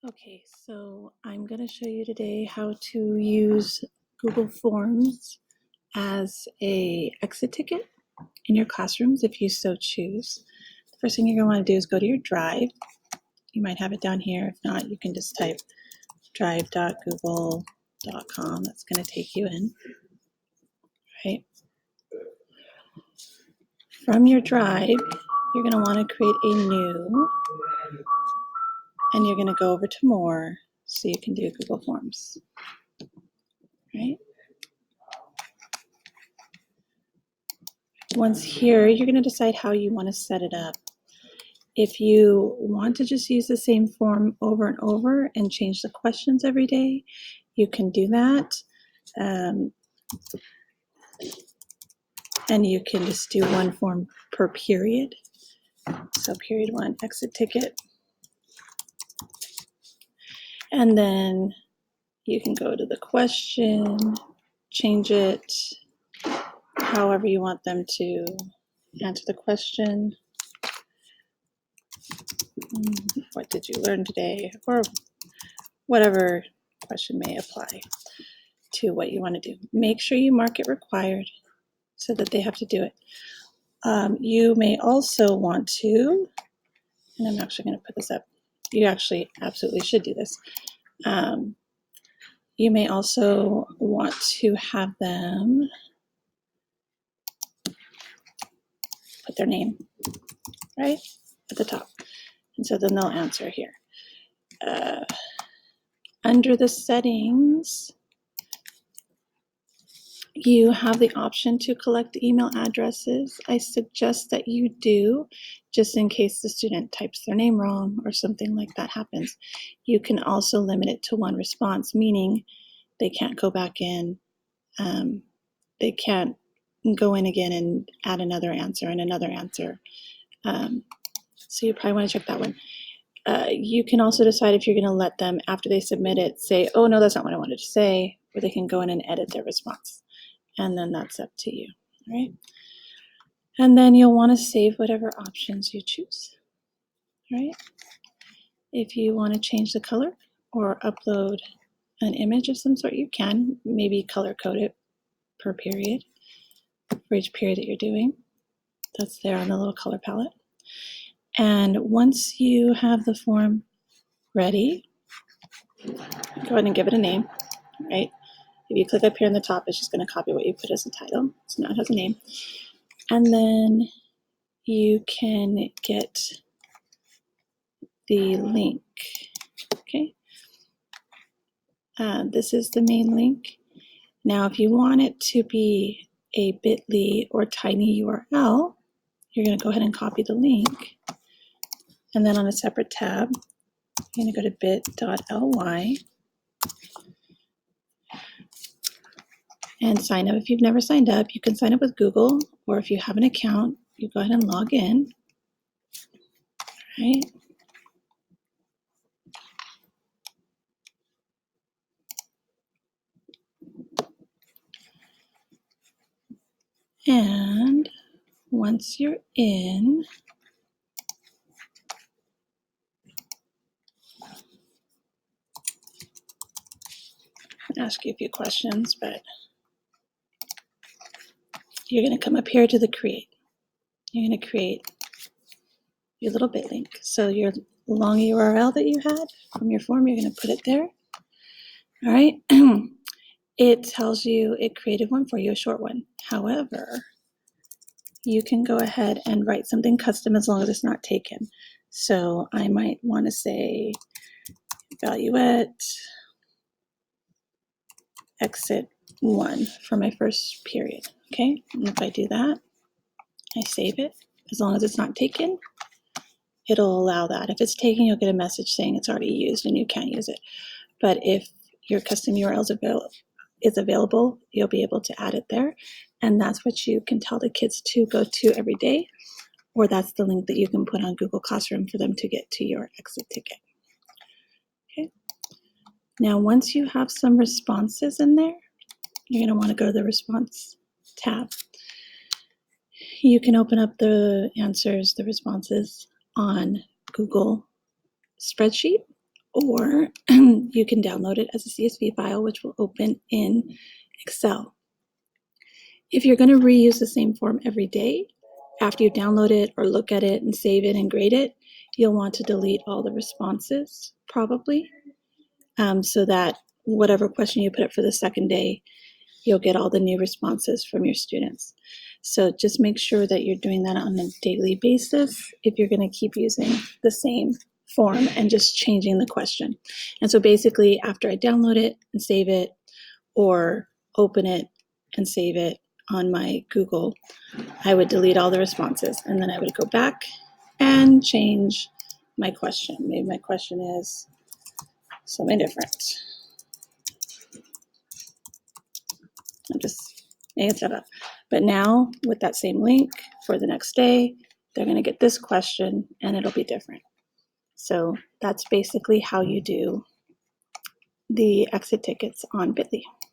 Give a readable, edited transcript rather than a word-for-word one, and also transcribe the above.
Okay, so I'm going to show you today how to use Google Forms as a exit ticket in your classrooms if you so choose. The first thing you're going to want to do is go to your Drive. You might have it down here. If not, you can just type drive.google.com. That's going to take you in, right? From your Drive, you're going to want to create a new, and you're going to go over to More so you can do Google Forms, right? Once here, you're going to decide how you want to set it up. If you want to just use the same form over and over and change the questions every day, you can do that. And you can just do one form per period. So period 1, exit ticket. And then you can go to the question, change it however you want them to answer the question. What did you learn today? Or whatever question may apply to what you want to do. Make sure you mark it required so that they have to do it. You may also want to, and I'm actually going to put this up. You actually absolutely should do this. You may also want to have them put their name right at the top. And so then they'll answer here. Under the settings, you have the option to collect email addresses. I suggest that you do, just in case the student types their name wrong or something like that happens. You can also limit it to one response, meaning they can't go back in. They can't go in again and add another answer and another answer. So you probably want to check that one. You can also decide if you're going to let them, after they submit it, say, oh, no, that's not what I wanted to say, or they can go in and edit their response. And then that's up to you, right? And then you'll want to save whatever options you choose, right? If you want to change the color or upload an image of some sort, you can. Maybe color code it per period for each period that you're doing. That's there on the little color palette. And once you have the form ready, go ahead and give it a name, right? If you click up here in the top, it's just going to copy what you put as a title. So now it has a name. And then you can get the link, okay? This is the main link. Now, if you want it to be a bit.ly or tiny URL, you're going to go ahead and copy the link. And then on a separate tab, you're going to go to bit.ly and sign up. If you've never signed up, you can sign up with Google, or if you have an account, you go ahead and log in, right? And once you're in, I'll ask you a few questions, but you're going to come up here to the create. You're going to create your little bit link. So your long URL that you had from your form, you're going to put it there. All right. It tells you it created one for you, a short one. However, you can go ahead and write something custom as long as it's not taken. So I might want to say Valuette exit 1 for my first period. Okay. And if I do that, I save it. As long as it's not taken, it'll allow that. If it's taken, you'll get a message saying it's already used and you can't use it. But if your custom URL is available, you'll be able to add it there. And that's what you can tell the kids to go to every day, or that's the link that you can put on Google Classroom for them to get to your exit ticket. Okay. Now, once you have some responses in there, you're going to want to go to the response tab. You can open up the answers, the responses on Google Spreadsheet, or you can download it as a CSV file, which will open in Excel. If you're going to reuse the same form every day, after you download it or look at it and save it and grade it, you'll want to delete all the responses probably, so that whatever question you put up for the second day, you'll get all the new responses from your students. So just make sure that you're doing that on a daily basis if you're going to keep using the same form and just changing the question. And so basically, after I download it and save it, or open it and save it on my Google, I would delete all the responses, and then I would go back and change my question. Maybe my question is something different. I'm just making stuff up. But now with that same link for the next day, they're going to get this question and it'll be different. So that's basically how you do the exit tickets on Bitly.